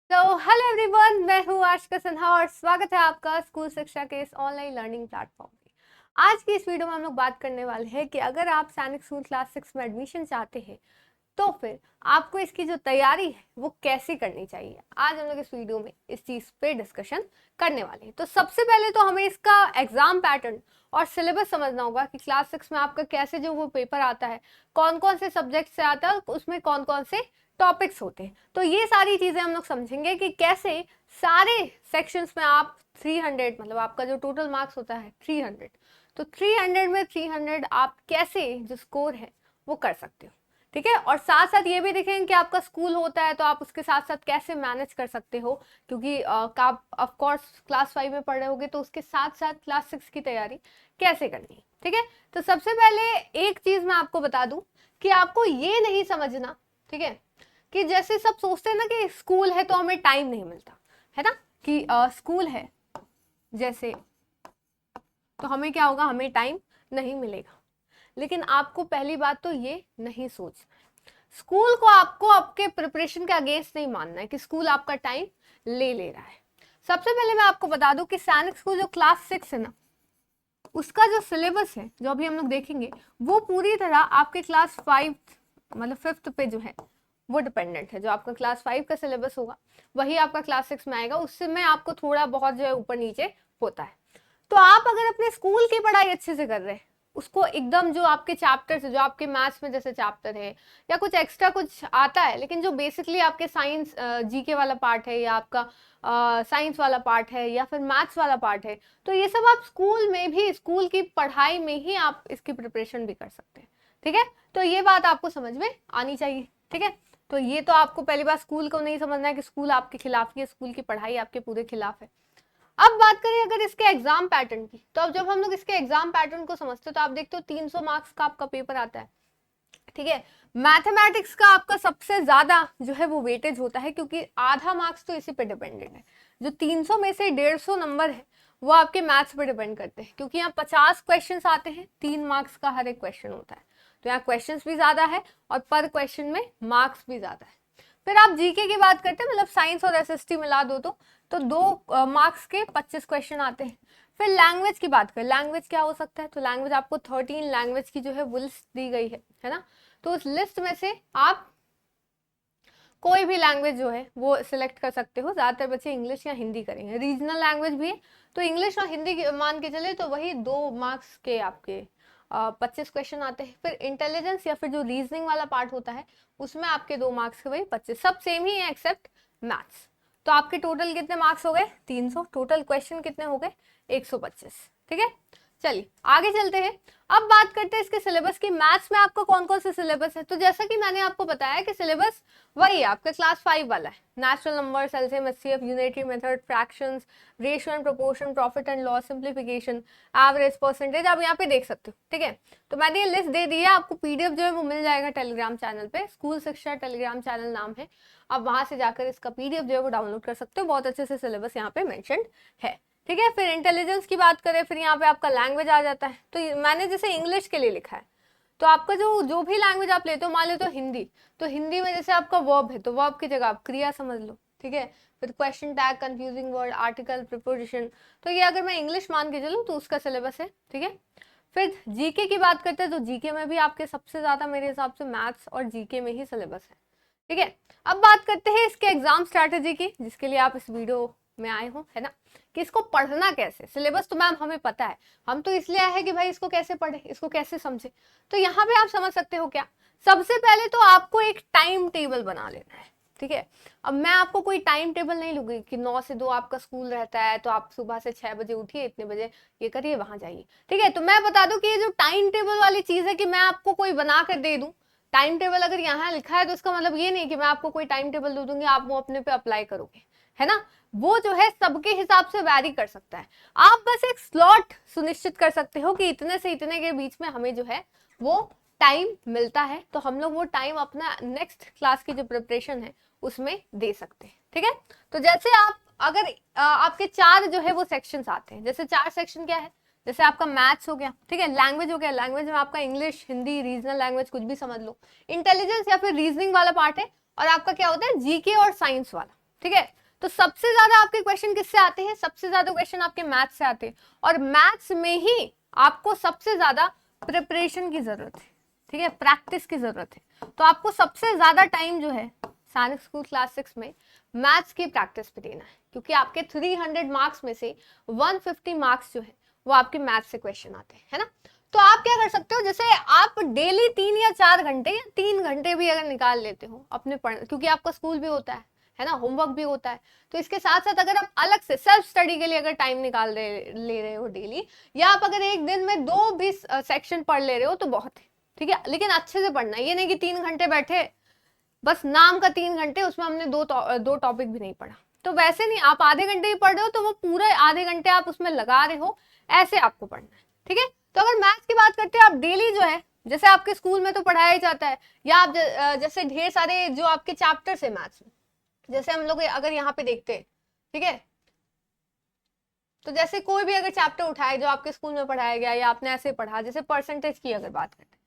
तो hello everyone, मैं हूँ आशिका सिन्हा और स्वागत है आपका स्कूल शिक्षा के इस ऑनलाइन लर्निंग प्लेटफॉर्म पे। आज की इस वीडियो में हम लोग बात करने वाले हैं कि अगर आप सैनिक स्कूल क्लास 6 में एडमिशन चाहते हैं तो फिर आपको इसकी जो तैयारी है वो कैसे करनी चाहिए। आज हम लोग इस वीडियो में इस चीज पे डिस्कशन करने वाले हैं। तो सबसे पहले तो हमें इसका एग्जाम पैटर्न और सिलेबस समझना होगा कि क्लास 6 में आपका कैसे जो वो पेपर आता है, कौन कौन से सब्जेक्ट से आता है, उसमें कौन कौन से टॉपिक्स होते हैं। तो ये सारी चीजें हम लोग समझेंगे कि कैसे सारे सेक्शंस में आप 300 मतलब आपका जो टोटल मार्क्स होता है 300, तो 300 में 300 आप कैसे जो स्कोर है वो कर सकते हो। ठीक है, और साथ साथ ये भी देखेंगे कि आपका स्कूल होता है तो आप उसके साथ साथ कैसे मैनेज कर सकते हो, क्योंकि आप ऑफ कोर्स क्लास 5 में पढ़ रहे होगे तो उसके साथ साथ क्लास 6 की तैयारी कैसे करनी है। ठीक है, तो सबसे पहले एक चीज मैं आपको बता दूं कि आपको ये नहीं समझना, ठीक है, कि जैसे सब सोचते हैं ना कि स्कूल है तो हमें टाइम नहीं मिलता है ना, कि स्कूल है जैसे तो हमें क्या होगा, हमें टाइम नहीं मिलेगा। लेकिन आपको पहली बात तो ये नहीं सोच, स्कूल को आपको आपके प्रिपरेशन के अगेंस्ट नहीं मानना है कि स्कूल आपका टाइम ले रहा है। सबसे पहले मैं आपको बता दूं कि सैनिक स्कूल जो क्लास 6 है ना, उसका जो सिलेबस है जो अभी हम लोग देखेंगे वो पूरी तरह आपके क्लास 5 मतलब 5th पे जो है वो डिपेंडेंट है। जो आपका क्लास 5 का सिलेबस होगा वही आपका क्लास 6 में आएगा, उससे में आपको थोड़ा बहुत जो है ऊपर नीचे होता है। तो आप अगर अपने स्कूल की पढ़ाई अच्छे से कर रहे हैं, उसको एकदम जो आपके चैप्टर से, जो आपके मैथ्स में जैसे चैप्टर है या कुछ एक्स्ट्रा कुछ आता है, लेकिन जो बेसिकली आपके साइंस जीके वाला पार्ट है या आपका साइंस वाला पार्ट है या फिर मैथ्स वाला पार्ट है, तो ये सब आप स्कूल में भी, स्कूल की पढ़ाई में ही आप इसकी प्रिपरेशन भी कर सकते हैं। ठीक है, तो ये बात आपको समझ में आनी चाहिए। ठीक है, तो ये तो आपको पहली बार स्कूल को नहीं समझना है कि स्कूल आपके खिलाफ है, स्कूल की पढ़ाई आपके पूरे खिलाफ है। अब बात करें अगर इसके एग्जाम पैटर्न की, तो अब जब हम लोग इसके एग्जाम पैटर्न को समझते हो तो आप देखते हो 300 मार्क्स का आपका पेपर आता है। ठीक है, मैथमेटिक्स का आपका सबसे ज्यादा जो है वो वेटेज होता है, क्योंकि आधा मार्क्स तो इसी पे डिपेंडेंट है। जो 300 में से 150 नंबर है वो आपके मैथ्स पे डिपेंड करते हैं, क्योंकि यहाँ 50 क्वेश्चंस आते हैं, 3 मार्क्स का हर एक क्वेश्चन होता है। तो यहाँ क्वेश्चंस भी ज्यादा है और पर क्वेश्चन में मार्क्स भी ज्यादा है। फिर आप जीके की बात करते हैं, मतलब साइंस और एसएसटी मिला दो तो 2 मार्क्स के 25 क्वेश्चन आते हैं। फिर लैंग्वेज की बात करें, लैंग्वेज क्या हो सकता है, तो लैंग्वेज आपको 13 लैंग्वेज की जो है वो लिस्ट दी गई है ना। तो उस लिस्ट में से आप कोई भी लैंग्वेज जो है वो सिलेक्ट कर सकते हो। ज्यादातर बच्चे इंग्लिश या हिंदी करेंगे, रीजनल लैंग्वेज भी है तो इंग्लिश और हिंदी मान के चले तो वही 2 मार्क्स के आपके 25 क्वेश्चन आते हैं। फिर इंटेलिजेंस या फिर जो रीजनिंग वाला पार्ट होता है उसमें आपके 2 मार्क्स के वही 25, सब सेम ही है एक्सेप्ट मैथ्स। तो आपके टोटल कितने मार्क्स हो गए, 300। टोटल क्वेश्चन कितने हो गए, 125। ठीक है, चलिए आगे चलते हैं। अब बात करते हैं इसके सिलेबस की। मैथ्स में आपका कौन कौन से सिलेबस है, तो जैसा कि मैंने आपको बताया कि सिलेबस वही आपका क्लास 5 वाला है, natural numbers, LCM, HCF, unitary method, fractions, ratio and proportion, profit and loss, simplification, average, percentage, आप यहाँ पे देख सकते हो। ठीक है, तो मैंने ये लिस्ट दे दी है, आपको पीडीएफ जो है वो मिल जाएगा टेलीग्राम चैनल पे, स्कूल शिक्षा टेलीग्राम चैनल नाम है। आप वहां से जाकर इसका पीडीएफ जो है वो डाउनलोड कर सकते हो, बहुत अच्छे से सिलेबस यहाँ पे मेंशन है। ठीक है, फिर इंटेलिजेंस की बात करें, फिर यहाँ पे आपका लैंग्वेज आ जाता है। तो मैंने जैसे इंग्लिश के लिए लिखा है, तो आपका जो जो भी लैंग्वेज आप लेते हो, मान लो तो हिंदी, तो हिंदी में जैसे आपका वर्ब है तो वर्ब की जगह आप क्रिया समझ लो। ठीक है, फिर question tag, confusing word, article, preposition, तो ये अगर मैं इंग्लिश मान के चलूँ तो उसका सिलेबस है। ठीक है, फिर जीके की बात करते हैं तो जीके में भी आपके सबसे ज्यादा मेरे हिसाब से मैथ्स और जीके में ही सिलेबस है। ठीक है, अब बात करते हैं इसके एग्जाम स्ट्रैटेजी की, जिसके लिए आप इस वीडियो में आए हो, है ना, कि इसको पढ़ना कैसे। सिलेबस तो मैम हमें पता है, हम तो इसलिए आए हैं कि भाई इसको कैसे पढ़े, इसको कैसे समझे। तो यहाँ पे आप समझ सकते हो क्या, सबसे पहले तो आपको एक टाइम टेबल बना लेना है। ठीक है, अब मैं आपको कोई टाइम टेबल नहीं लूंगी कि 9 से 2 आपका स्कूल रहता है तो आप सुबह से 6 बजे उठिए, इतने बजे ये करिए, वहां जाइए। ठीक है, तो मैं बता दूं कि ये जो टाइम टेबल वाली चीज है कि मैं आपको कोई बना कर दे दूं, टाइम टेबल अगर यहाँ लिखा है तो इसका मतलब ये नहीं कि मैं आपको कोई टाइम टेबल दे दूंगी आप वो अपने पे अप्लाई करोगे, है ना। वो जो है सबके हिसाब से वैरी कर सकता है। आप बस एक स्लॉट सुनिश्चित कर सकते हो कि इतने से इतने के बीच में हमें जो है वो टाइम मिलता है, तो हम लोग वो टाइम अपना नेक्स्ट क्लास की जो प्रिपरेशन है उसमें दे सकते हैं। ठीक है, तो जैसे आप अगर आपके 4 जो है वो सेक्शंस आते हैं, जैसे 4 सेक्शन क्या है, जैसे आपका मैथ्स हो गया, ठीक है, लैंग्वेज हो गया, लैंग्वेज में आपका इंग्लिश, हिंदी, रीजनल लैंग्वेज कुछ भी समझ लो, इंटेलिजेंस या फिर रीजनिंग वाला पार्ट है, और आपका क्या होता है जीके और साइंस वाला। ठीक है। तो सबसे ज्यादा आपके क्वेश्चन किससे आते हैं? सबसे ज्यादा क्वेश्चन आपके मैथ्स से आते हैं, और मैथ्स में ही आपको सबसे ज्यादा प्रिपरेशन की जरूरत है, ठीक है, प्रैक्टिस की जरूरत है। तो आपको सबसे ज्यादा टाइम जो है सैनिक स्कूल क्लास 6 में मैथ्स की प्रैक्टिस पे देना है, क्योंकि आपके 300 मार्क्स में से 150 मार्क्स जो है वो आपके मैथ्स से क्वेश्चन आते हैं, है ना। तो आप क्या कर सकते हो, जैसे आप डेली 3 या 4 घंटे या 3 घंटे भी अगर निकाल लेते हो अपने पढ़, क्योंकि आपका स्कूल भी होता है ना, होमवर्क भी होता है, तो इसके साथ साथ अगर आप अलग से सेल्फ स्टडी के लिए अगर टाइम निकाल ले रहे हो डेली, या आप अगर एक दिन में 2 भी सेक्शन पढ़ ले रहे हो तो बहुत है, ठीक है। लेकिन अच्छे से पढ़ना है, ये नहीं कि 3 घंटे बैठे बस नाम का 3 घंटे, उसमें हमने दो टॉपिक भी नहीं पढ़ा। तो वैसे नहीं, आप आधे घंटे ही पढ़ रहे हो तो वो पूरे आधे घंटे आप उसमें लगा रहे हो, ऐसे आपको पढ़ना है, ठीक है। तो अगर मैथ्स की बात करते हैं, आप डेली जो है, जैसे आपके स्कूल में तो पढ़ाया ही जाता है, या आप जैसे ढेर सारे जो आपके चैप्टर्स है मैथ्स में, जैसे हम लोग अगर यहाँ पे देखते हैं, ठीक है, तो जैसे कोई भी अगर चैप्टर उठाए जो आपके स्कूल में पढ़ाया गया या आपने ऐसे पढ़ा, जैसे परसेंटेज की अगर बात करते हैं,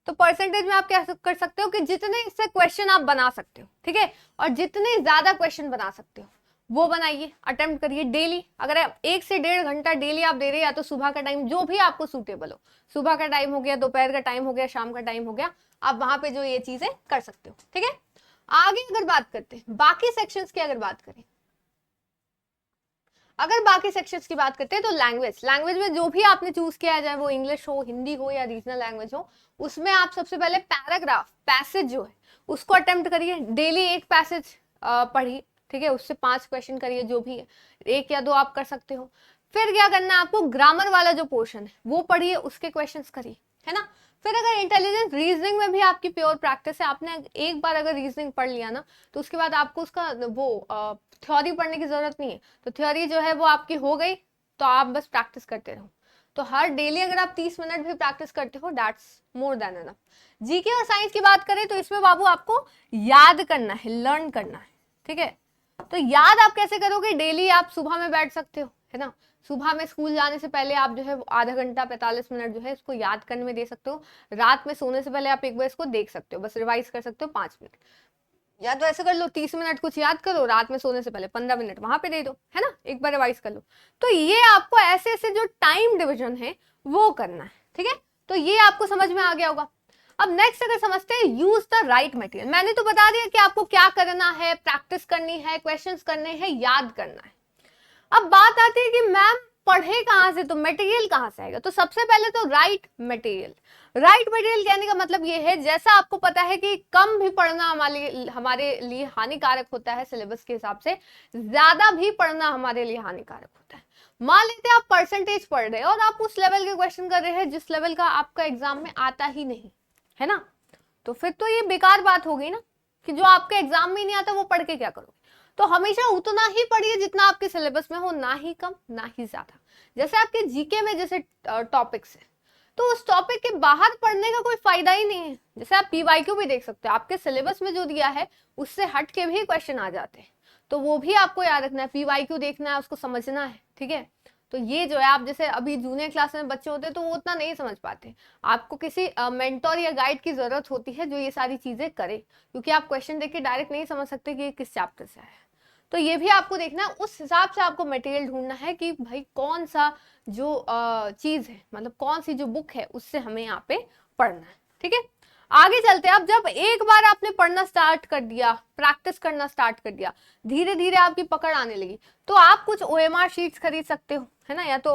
तो परसेंटेज में आप क्या कर सकते हो कि जितने इससे क्वेश्चन आप बना सकते हो, ठीक है, और जितने ज्यादा क्वेश्चन बना सकते हो वो बनाइए, अटेम्प्ट करिए डेली। अगर 1 से 1.5 घंटा डेली आप दे रहे हैं, या तो सुबह का टाइम जो भी आपको सूटेबल हो, सुबह का टाइम हो गया, दोपहर का टाइम हो गया, शाम का टाइम हो गया, आप वहां पे जो ये चीजें कर सकते हो, ठीक है। आगे अगर बात करते हैं बाकी सेक्शंस की, अगर बात करें, अगर बाकी सेक्शंस की बात करते हैं तो लैंग्वेज में जो भी आपने चूज किया है, चाहे वो इंग्लिश हो, हिंदी हो या रीजनल लैंग्वेज हो, उसमें आप सबसे पहले पैराग्राफ, पैसेज जो है उसको अटेम्प्ट करिए, डेली एक पैसेज पढ़िए, ठीक है, उससे 5 क्वेश्चन करिए, जो भी है 1 या 2 आप कर सकते हो। फिर क्या करना है आपको, ग्रामर वाला जो पोर्शन है वो पढ़िए, उसके क्वेश्चन करिए, है ना। फिर अगर इंटेलिजेंस रीजनिंग में भी आपकी प्योर प्रैक्टिस है, आपने एक बार अगर रीजनिंग पढ़ लिया ना, तो उसके बाद आपको उसका वो थ्योरी पढ़ने की जरूरत नहीं है, तो थ्योरी जो है वो आपकी हो गई, तो आप बस प्रैक्टिस करते रहो। तो हर डेली अगर आप 30 मिनट भी प्रैक्टिस करते हो, that's more than enough. GK और साइंस की बात करें तो इसमें बाबू आपको याद करना है, लर्न करना है, ठीक है। तो याद आप कैसे करोगे, डेली आप सुबह में बैठ सकते हो, है ना, सुबह में स्कूल जाने से पहले आप जो है आधा घंटा 45 मिनट जो है इसको याद करने में दे सकते हो। रात में सोने से पहले आप एक बार इसको देख सकते हो, बस रिवाइज कर सकते हो 5 मिनट, या तो ऐसे कर लो 30 मिनट कुछ याद करो, रात में सोने से पहले 15 मिनट वहां पे दे दो, है ना, एक बार रिवाइज कर लो। तो ये आपको ऐसे ऐसे जो टाइम डिविजन है वो करना है, ठीक है। तो ये आपको समझ में आ गया होगा। अब नेक्स्ट अगर समझते हैं, यूज द राइट मटेरियल। मैंने तो बता दिया कि आपको क्या करना है, प्रैक्टिस करनी है, क्वेश्चंस करने हैं, याद करना है। अब बात आती है कि मैम पढ़े कहां से, तो मटेरियल कहां से आएगा। तो सबसे पहले तो राइट मटेरियल। राइट मटेरियल कहने का मतलब ये है, जैसा आपको पता है कि कम भी पढ़ना हमारे लिए हानिकारक होता है सिलेबस के हिसाब से, ज्यादा भी पढ़ना हमारे लिए हानिकारक होता है। मान लेते हैं आप परसेंटेज पढ़ रहे हैं और आप उस लेवल के क्वेश्चन कर रहे हैं जिस लेवल का आपका एग्जाम में आता ही नहीं है ना, तो फिर तो ये बेकार बात हो गई ना, कि जो आपके एग्जाम में नहीं आता वो पढ़ के क्या करोगे। तो हमेशा उतना ही पढ़िए जितना आपके सिलेबस में हो, ना ही कम ना ही ज्यादा। जैसे आपके जीके में जैसे टॉपिक्स है, तो उस टॉपिक के बाहर पढ़ने का कोई फायदा ही नहीं है। जैसे आप पीवाईक्यू भी देख सकते हो, आपके सिलेबस में जो दिया है उससे हट के भी क्वेश्चन आ जाते हैं, तो वो भी आपको याद रखना है, पीवाईक्यू देखना है, उसको समझना है, ठीक है। तो ये जो है, आप जैसे अभी जूनियर क्लास में बच्चे होते हैं तो वो उतना नहीं समझ पाते, आपको किसी मेंटोर या गाइड की जरूरत होती है जो ये सारी चीजें करे, क्योंकि आप क्वेश्चन देख के डायरेक्ट नहीं समझ सकते कि ये किस चैप्टर से आया है। तो ये भी आपको देखना है, उस हिसाब से आपको मटेरियल ढूंढना है कि भाई कौन सा जो चीज है, मतलब कौन सी जो बुक है उससे हमें यहाँ पे पढ़ना है, ठीक है। आगे चलते हैं। अब जब एक बार आपने पढ़ना स्टार्ट कर दिया, प्रैक्टिस करना स्टार्ट कर दिया, धीरे धीरे आपकी पकड़ आने लगी, तो आप कुछ OMR शीट्स खरीद सकते हो, है ना, या तो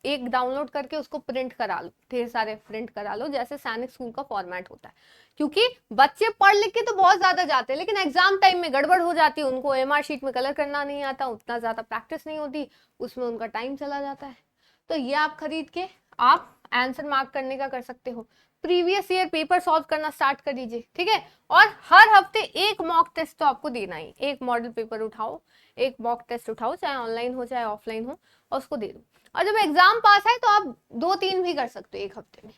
एक डाउनलोड करके उसको प्रिंट करा लो, ढेर सारे प्रिंट करा लो, जैसे सैनिक स्कूल का फॉर्मेट होता है। क्योंकि बच्चे पढ़ लिख के तो बहुत ज्यादा जाते हैं, लेकिन एग्जाम टाइम में गड़बड़ हो जाती है, उनको OMR शीट में कलर करना नहीं आता, उतना ज्यादा प्रैक्टिस नहीं होती, उसमें उनका टाइम चला जाता है। तो ये आप खरीद के आप आंसर मार्क करने का कर सकते हो, प्रीवियस ईयर पेपर सॉल्व करना स्टार्ट कर दीजिए, ठीक है। और हर हफ्ते एक मॉक टेस्ट तो आपको देना ही, एक मॉडल पेपर उठाओ, एक मॉक टेस्ट उठाओ, चाहे ऑनलाइन हो चाहे ऑफलाइन हो, और उसको दे दो। और जब एग्जाम पास है तो आप 2-3 भी कर सकते हो एक हफ्ते में।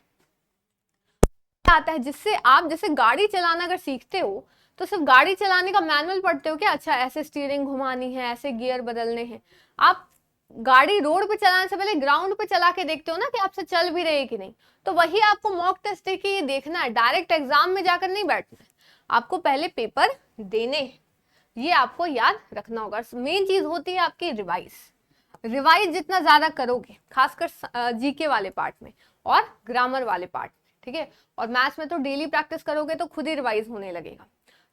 आता है जिससे आप जैसे गाड़ी चलाना अगर सीखते हो तो सिर्फ गाड़ी चलाने का मैनुअल पढ़ते हो क्या, अच्छा ऐसे स्टीयरिंग घुमानी है, ऐसे गियर बदलने हैं। आप गाड़ी रोड पे चलाने से पहले ग्राउंड पे चला के देखते हो ना कि आपसे चल भी रही है कि नहीं। तो वही आपको मॉक टेस्ट देके ये देखना है, डायरेक्ट एग्जाम में जाकर नहीं बैठना है, आपको पहले पेपर देने हैं, ये आपको याद रखना होगा। मेन चीज होती है आपकी रिवाइज जितना ज्यादा करोगे, खासकर जीके वाले पार्ट में और ग्रामर वाले पार्ट में, ठीक है, और मैथ्स में तो डेली प्रैक्टिस करोगे तो खुद ही रिवाइज होने लगेगा।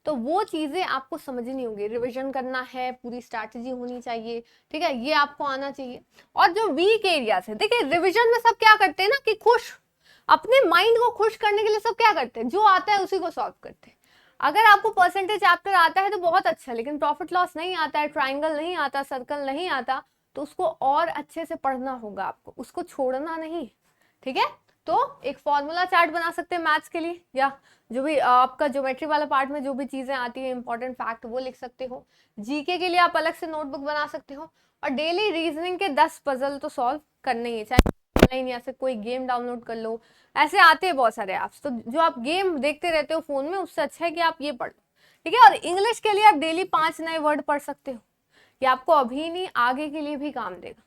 तो वो चीजें आपको समझनी होगी, रिवीजन करना है, पूरी स्ट्रैटेजी होनी चाहिए, ठीक है, ये आपको आना चाहिए। और जो वीक एरियाज है, देखिए रिवीजन में सब क्या करते हैं ना कि अपने माइंड को खुश करने के लिए सब क्या करते हैं, जो आता है उसी को सॉल्व करते हैं। अगर आपको परसेंटेज चैप्टर आता है तो बहुत अच्छा, लेकिन प्रॉफिट लॉस नहीं आता है, ट्राइंगल नहीं आता, सर्कल नहीं आता, तो उसको और अच्छे से पढ़ना होगा आपको, उसको छोड़ना नहीं, ठीक है। तो एक फॉर्मूला चार्ट बना सकते हैं मैथ्स के लिए, या जो भी आपका ज्योमेट्री वाला पार्ट में जो भी चीजें आती है इंपॉर्टेंट फैक्ट वो लिख सकते हो। जीके के लिए आप अलग से नोटबुक बना सकते हो, और डेली रीजनिंग के 10 पजल तो सॉल्व करने ही, चाहे ऑनलाइन या से कोई गेम डाउनलोड कर लो, ऐसे आते हैं बहुत सारे ऐप्स, तो जो आप गेम देखते रहते हो फोन में उससे अच्छा है कि आप ये पढ़ लो, ठीक है। और इंग्लिश के लिए आप डेली 5 नए वर्ड पढ़ सकते हो, ये आपको अभी नहीं आगे के लिए भी काम देगा।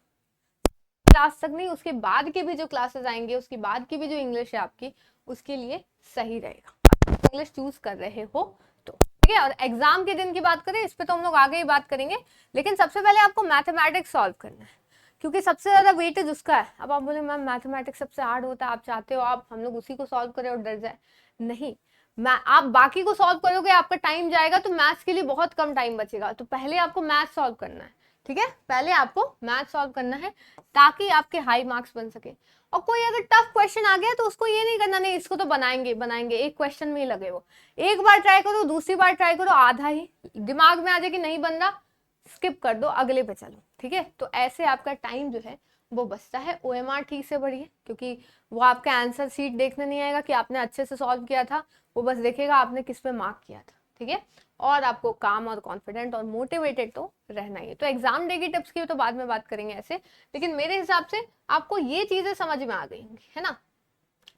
क्लास तक नहीं, उसके बाद के भी जो क्लासेस आएंगे, उसके बाद की भी जो इंग्लिश है आपकी, उसके लिए सही रहेगा इंग्लिश चूज कर रहे हो तो, ठीक है। और एग्जाम के दिन की बात करें, इस पे तो हम लोग आगे ही बात करेंगे, लेकिन सबसे पहले आपको मैथमेटिक्स सॉल्व करना है, क्योंकि सबसे ज्यादा वेटेज उसका है। अब आप बोले मैम मैथमेटिक्स सबसे हार्ड होता है, आप चाहते हो आप हम लोग उसी को सॉल्व करें और डर जाए, नहीं, आप बाकी को सॉल्व करोगे आपका टाइम जाएगा, तो मैथ्स के लिए बहुत कम टाइम बचेगा। तो पहले आपको मैथ्स सॉल्व करना है, ठीक है, पहले आपको मैथ सॉल्व करना है ताकि आपके हाई मार्क्स बन सके। और कोई अगर टफ क्वेश्चन आ गया तो उसको ये नहीं करना नहीं इसको तो बनाएंगे, एक क्वेश्चन में ही लगे वो, एक बार ट्राई करो, दूसरी बार ट्राई करो, आधा ही दिमाग में आ जाए कि नहीं बन रहा, स्किप कर दो, अगले पे चलो, ठीक है। तो ऐसे आपका टाइम जो है वो बचता है। OMR ठीक से बढ़िए, क्योंकि वो आपका आंसर शीट देखने नहीं आएगा कि आपने अच्छे से सॉल्व किया था, वो बस देखेगा आपने किस पे मार्क किया था, ठीक है। और आपको काम और कॉन्फिडेंट और मोटिवेटेड तो रहना ही है। तो एग्जाम डे की टिप्स की तो बाद में बात करेंगे ऐसे, लेकिन मेरे हिसाब से आपको ये चीजें समझ में आ गई होंगी, है ना।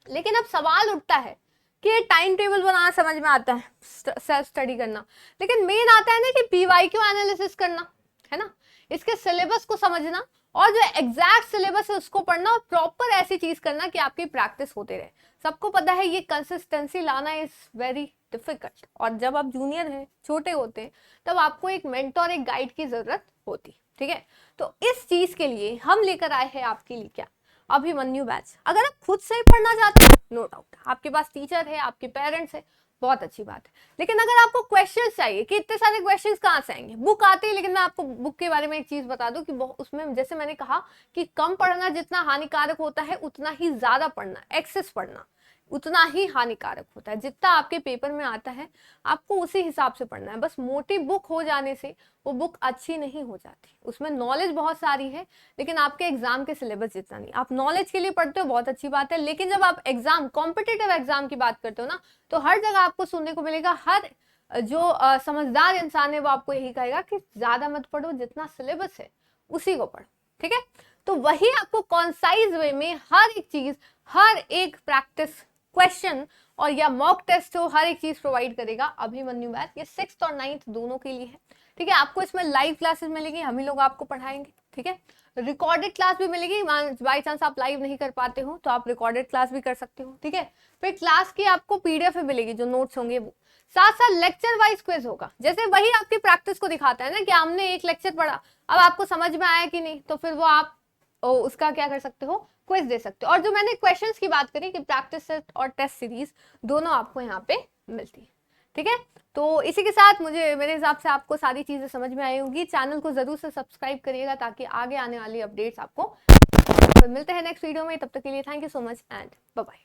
लेकिन अब सवाल उठता है कि टाइम टेबल बनाना समझ में आता है, सेल्फ स्टडी करना, लेकिन मेन आता है ना कि PYQ एनालिसिस करना, है ना, इसके सिलेबस को समझना, और जो एग्जैक्ट सिलेबस है उसको पढ़ना, और प्रॉपर ऐसी चीज करना कि आपकी प्रैक्टिस होते रहे। सबको पता है ये कंसिस्टेंसी लाना इज वेरी डिफिकल्ट, और जब आप जूनियर हैं, छोटे होते हैं, तब आपको एक मेंटोर, एक गाइड की जरूरत होती, ठीक है। तो इस चीज के लिए हम लेकर आए हैं आपके लिए क्या, अभिमन्यु बैच। अगर आप खुद से ही पढ़ना चाहते हैं, नो डाउट आपके पास टीचर है, आपके पेरेंट्स है, बहुत अच्छी बात है। लेकिन अगर आपको क्वेश्चंस चाहिए कि इतने सारे क्वेश्चंस कहाँ से आएंगे, बुक आती है, लेकिन मैं आपको बुक के बारे में एक चीज बता दूं कि उसमें जैसे मैंने कहा कि कम पढ़ना जितना हानिकारक होता है, उतना ही ज्यादा पढ़ना, एक्सेस पढ़ना उतना ही हानिकारक होता है। जितना आपके पेपर में आता है आपको उसी हिसाब से पढ़ना है। बस मोटी बुक हो जाने से वो बुक अच्छी नहीं हो जाती, उसमें नॉलेज बहुत सारी है, लेकिन आपके एग्जाम के सिलेबस जितना नहीं। आप नॉलेज के लिए पढ़ते हो, बहुत अच्छी बात है, लेकिन जब आप एग्जाम, कॉम्पिटिटिव एग्जाम की बात करते हो ना, तो हर जगह आपको सुनने को मिलेगा, हर जो समझदार इंसान है वो आपको यही कहेगा कि ज्यादा मत पढ़ो, जितना सिलेबस है उसी को पढ़ो, ठीक है। तो वही आपको कॉन्साइज वे में हर एक चीज, हर एक प्रैक्टिस क्वेश्चन और या मॉक टेस्ट हो, हर एक चीज प्रोवाइड करेगा अभिमन्यु बैच। ये 6th और 9th दोनों के लिए है, ठीक है। आपको इसमें लाइव क्लासेस मिलेगी, हम ही लोग आपको पढ़ाएंगे, ठीक है। रिकॉर्डेड क्लास भी मिलेगी, बाई चांस आप लाइव नहीं कर पाते हो तो आप रिकॉर्डेड क्लास भी कर सकते हो, ठीक है। फिर क्लास की आपको PDF मिलेगी, जो नोट्स होंगे वो, साथ साथ लेक्चर वाइज क्विज होगा। जैसे वही आपकी प्रैक्टिस को दिखाता है ना कि हमने एक लेक्चर पढ़ा, अब आपको समझ में आया कि नहीं, तो फिर वो आप उसका क्या कर सकते हो, क्विज दे सकते हो। और जो मैंने क्वेश्चंस की बात करी कि प्रैक्टिस सेट और टेस्ट सीरीज दोनों आपको यहाँ पे मिलती है, ठीक है। तो इसी के साथ मेरे हिसाब से आपको सारी चीजें समझ में आई होंगी। चैनल को जरूर से सब्सक्राइब करिएगा ताकि आगे आने वाली अपडेट्स आपको मिलते हैं नेक्स्ट वीडियो में। तब तक के लिए thank you so much and bye bye.